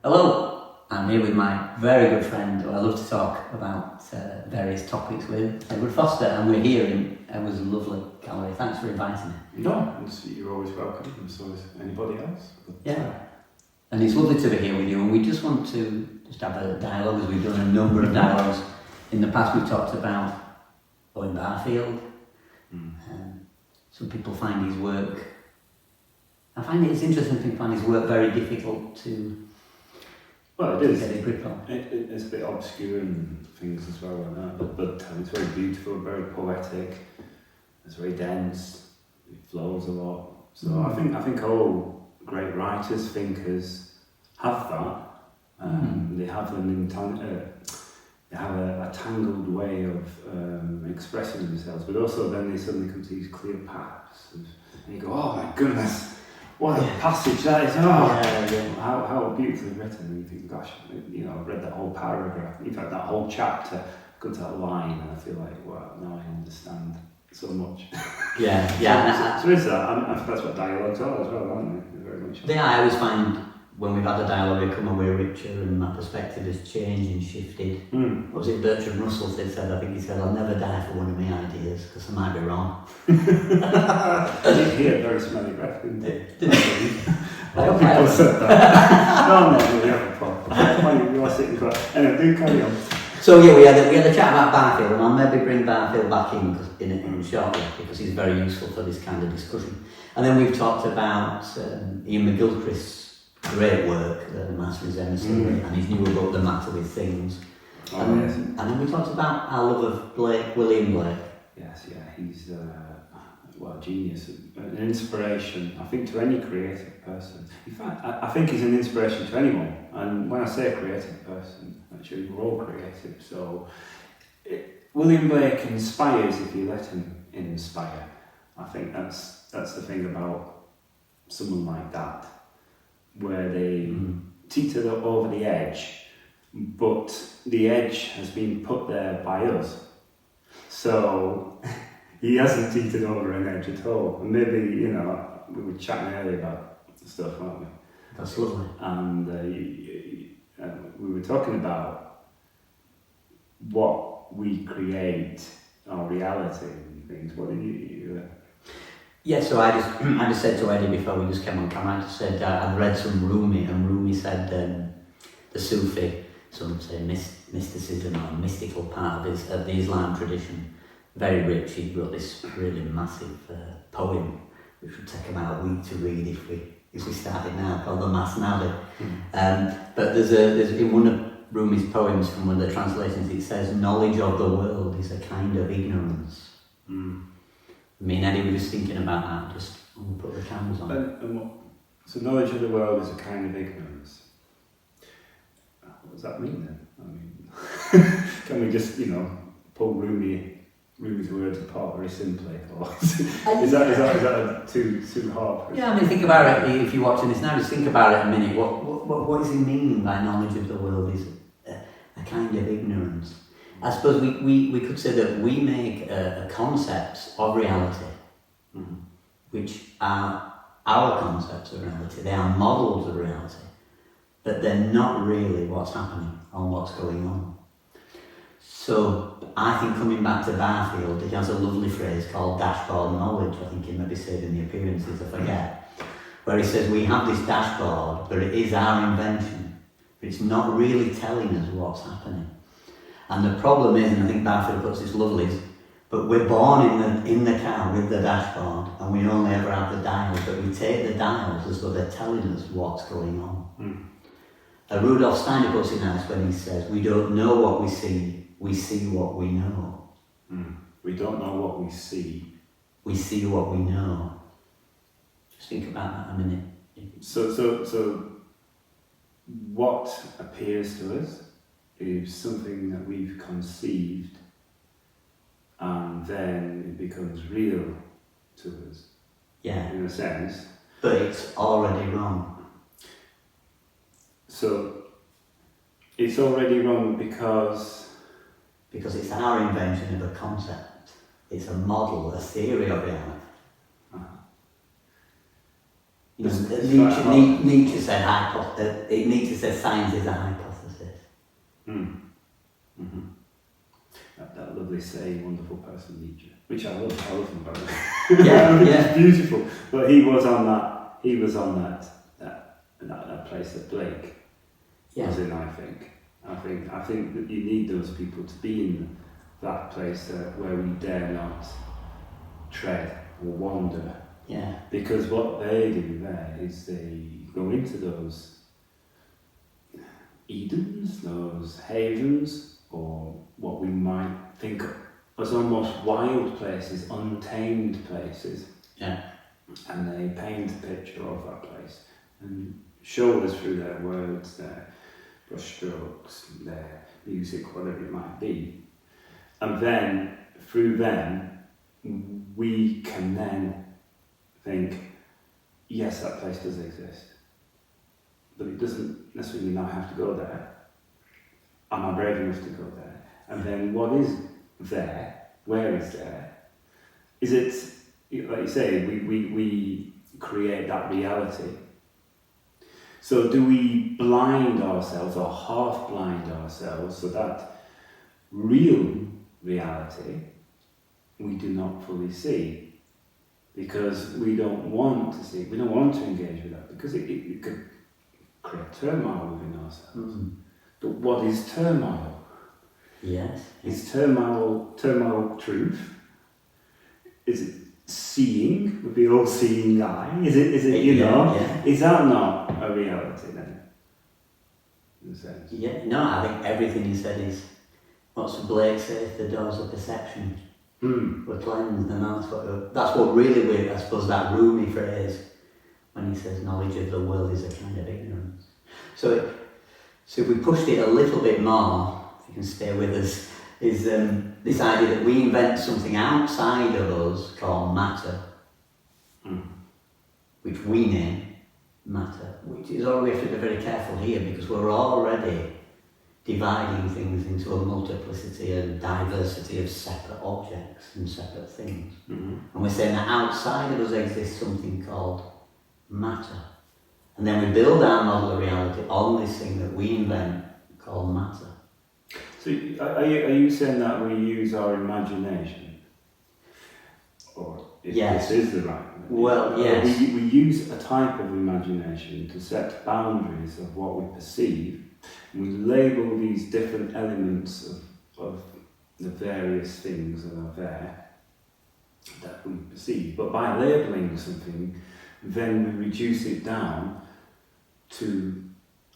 Hello, I'm here with my very good friend who I love to talk about various topics with, Edward Foster, and we're here in Edward's lovely gallery. Thanks for inviting me. No, you're always welcome, and so is anybody else. But, yeah, and it's lovely to be here with you, and we just want to have a dialogue, as we've done a number of dialogues. In the past we've talked about Owen Barfield. Some people find his work, I find it's interesting to find his work very difficult to it is. Get a grip on. It's a bit obscure and things as well, like that. But it's very beautiful, very poetic. It's very dense. It flows a lot. So I think all great writers, thinkers have that. They have they have a tangled way of expressing themselves, but also then they suddenly come to these clear paths, and you go, "Oh my goodness! What a passage that is! How beautifully written!" And you think, "Gosh, I've read that whole paragraph. In fact, that whole chapter, go to that line, and I feel like, wow, now I understand so much." Yeah. So is that? I think that's what dialogues are as well, aren't they? Very much. Yeah, I always find when we've had a dialogue, I come away richer, and my perspective has changed and shifted. What was it Bertrand Russell said? I think he said, "I'll never die for one of my ideas because I might be wrong." I did hear a very smelly breath, didn't it? I hope People said that. No, we have a problem. You are sitting quiet. Anyway, do carry on. So yeah, we had a chat about Barfield, and I'll maybe bring Barfield back in shortly because he's very useful for this kind of discussion. And then we've talked about Ian McGilchrist's great work, The Master is Emissary, and his newer book, The Matter with Things. And then we talked about our love of William Blake. Yes, yeah, he's a genius, an inspiration, I think, to any creative person. In fact, I think he's an inspiration to anyone. And when I say a creative person, actually, we're all creative. So William Blake inspires if you let him inspire. I think that's the thing about someone like that, where they teeter over the edge, but the edge has been put there by us. So he hasn't teetered over an edge at all. And maybe, we were chatting earlier about stuff, weren't we? That's lovely. And we were talking about what we create, our reality and things. What did you Yeah, so I just said to Eddie before we just came on camera, I just said I'd read some Rumi, and Rumi said the Sufi, some say mysticism or mystical part of the Islam tradition, very rich. He wrote this really massive poem, which would take about a week to read if we started now, called the Masnavi. But there's in one of Rumi's poems, from one of the translations, it says, "Knowledge of the world is a kind of ignorance." Me and Eddie were just thinking about that, just when we put the cameras on. So knowledge of the world is a kind of ignorance. What does that mean then? I mean, can we just, pull Rumi's words apart very simply? Or is that too hard? Yeah, I mean, think about it, if you're watching this now, just think about it a minute. What does he mean by knowledge of the world is a kind of ignorance? I suppose we could say that we make a concepts of reality, which are our concepts of reality. They are models of reality, but they're not really what's happening or what's going on. So I think, coming back to Barfield, he has a lovely phrase called dashboard knowledge. I think he maybe said in the appearances, I forget, where he says we have this dashboard, but it is our invention. It's not really telling us what's happening. And the problem is, and I think Barfield puts this lovely, but we're born in the car with the dashboard, and we only ever have the dials, but we take the dials as though they're telling us what's going on. Rudolf Steiner puts it nice when he says, we don't know what we see what we know. We don't know what we see what we know. Just think about that a minute. So what appears to us is something that we've conceived, and then it becomes real to us. Yeah. In a sense. But it's already wrong. So it's already wrong because it's our invention of a concept. It's a model, a theory of reality. Nietzsche said Nietzsche said science is a hypothesis. Mm-hmm. That lovely saying, wonderful person, Nietzsche, which I love him, by the way. Yeah, It's beautiful. But he was on that place that Blake was in, I think. I think that you need those people to be in that place where we dare not tread or wander. Yeah. Because what they do there is they go into those Edens, those havens, or what we might think of as almost wild places, untamed places. Yeah. And they paint a picture of that place and show us through their words, their brushstrokes, their music, whatever it might be. And then, through them, we can then think, yes, that place does exist. But it doesn't necessarily now have to go there. Am I brave enough to go there? And then what is there? Where is there? Is it, like you say, we create that reality. So do we blind ourselves or half blind ourselves so that real reality we do not fully see? Because we don't want to see, we don't want to engage with that, because it could create turmoil within ourselves. Mm-hmm. But what is turmoil? Yes. Is turmoil truth? Is it seeing with the all-seeing eye? Is it you know? Yeah. Is that not a reality then? In a sense. Yeah. No, I think everything you said is what's Blake says, the doors of perception. We're cleansed, and that's what really I suppose that rumi phrase when he says knowledge of the world is a kind of ignorance. So if we pushed it a little bit more, if you can stay with us, is this idea that we invent something outside of us called matter, which we name matter, which is all we have to be very careful here, because we're already dividing things into a multiplicity and diversity of separate objects and separate things. Mm-hmm. And we're saying that outside of us exists something called matter. And then we build our model of reality on this thing that we invent called matter. So are you saying that we use our imagination? Or if yes. This is the right one? Well, yes. We use a type of imagination to set boundaries of what we perceive. We label these different elements of the various things that are there that we perceive. But by labeling something, then we reduce it down to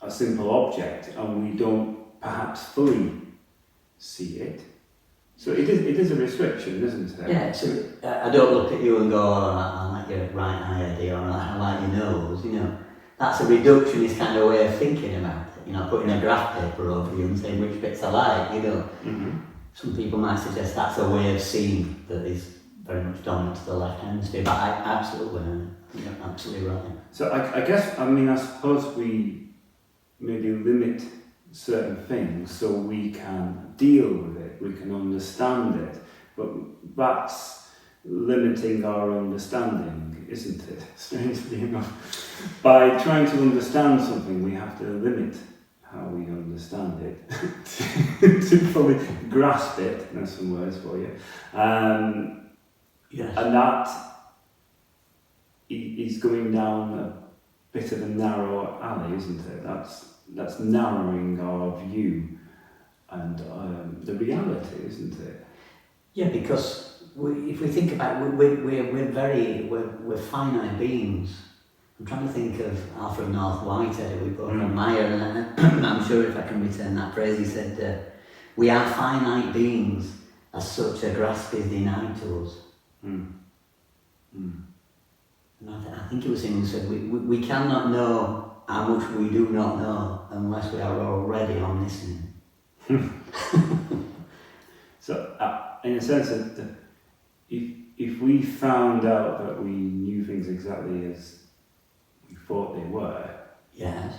a simple object, and we don't perhaps fully see it. So it is a restriction, isn't it? Yeah, so I don't look at you and go, I like your right eye idea, or I like your nose, That's a reductionist kind of way of thinking about it. Putting a graph paper over you and saying which bits I like, Mm-hmm. Some people might suggest that's a way of seeing that is very much dominant to the left hemisphere, but I think you're absolutely right. So I suppose we maybe limit certain things so we can deal with it, we can understand it, but that's limiting our understanding, isn't it? Strangely enough. By trying to understand something, we have to limit how we understand it to fully grasp it. There's some words for you. Yes. And that is going down a bit of a narrow alley, isn't it? That's narrowing our view and the reality, isn't it? Yeah, because if we think about it, we're finite beings. I'm trying to think of Alfred North Whitehead, we both admire, and I'm sure if I can return that phrase, he said, we are finite beings, as such a grasp is denied to us. And I think it was him who said, we cannot know how much we do not know unless we are already omniscient. So, in a sense, that if we found out that we knew things exactly as we thought they were, yes,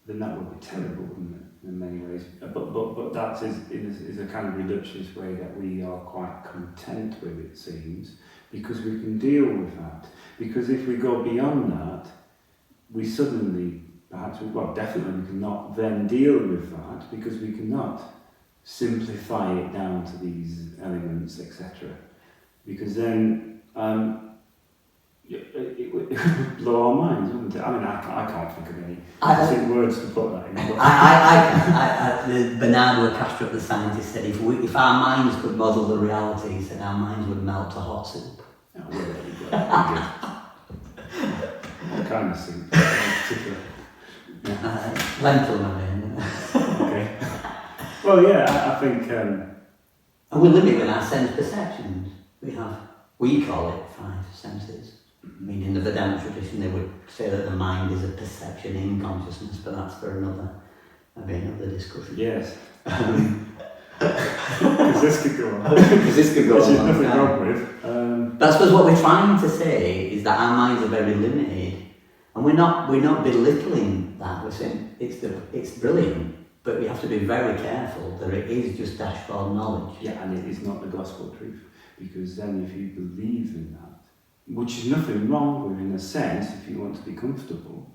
then that would be terrible, wouldn't it? In many ways. But that is a kind of reductionist way that we are quite content with, it seems, because we can deal with that. Because if we go beyond that, we suddenly, definitely we cannot then deal with that, because we cannot simplify it down to these elements, etc. Because then it would blow our minds, wouldn't it? I mean, I can't think of any specific words to put that in. Bernardo Kastrup, the scientist, said if our minds could model the reality, he said our minds would melt to hot soup. Oh, well, there you go. What kind of soup? Particular. Yeah. Lentil, I mean. Okay. Well, yeah, I think. And we limit with our sense perceptions. We call it 5 senses. I mean, in the Vedanta tradition, they would say that the mind is a perception in consciousness, but that's for another discussion. Yes. Because this could go on. Because this could go on. Which is nothing wrong with. But I suppose what we're trying to say is that our minds are very limited, and we're not belittling that. We're saying it's brilliant, but we have to be very careful that it is just dashboard knowledge. Yeah, and it is not the gospel truth, because then if you believe in that, which is nothing wrong with in a sense if you want to be comfortable.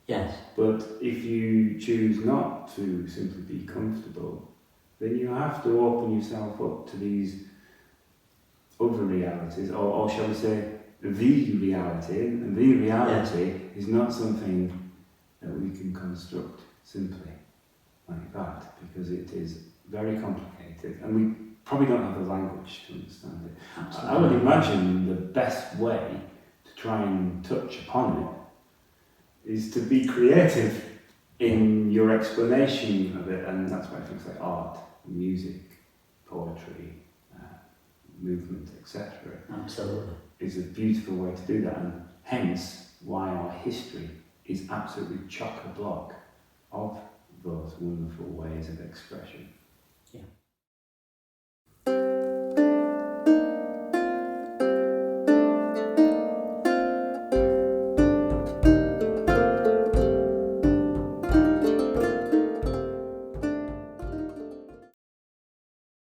Yes. But if you choose not to simply be comfortable, then you have to open yourself up to these other realities, or shall we say, the reality. And the reality is not something that we can construct simply like that, because it is very complicated, and we probably don't have the language to understand it. Absolutely. I would imagine the best way to try and touch upon it is to be creative in your explanation of it, and that's why things like art, music, poetry, movement, etc. Absolutely. is a beautiful way to do that, and hence why our history is absolutely chock-a-block of those wonderful ways of expression. Yeah.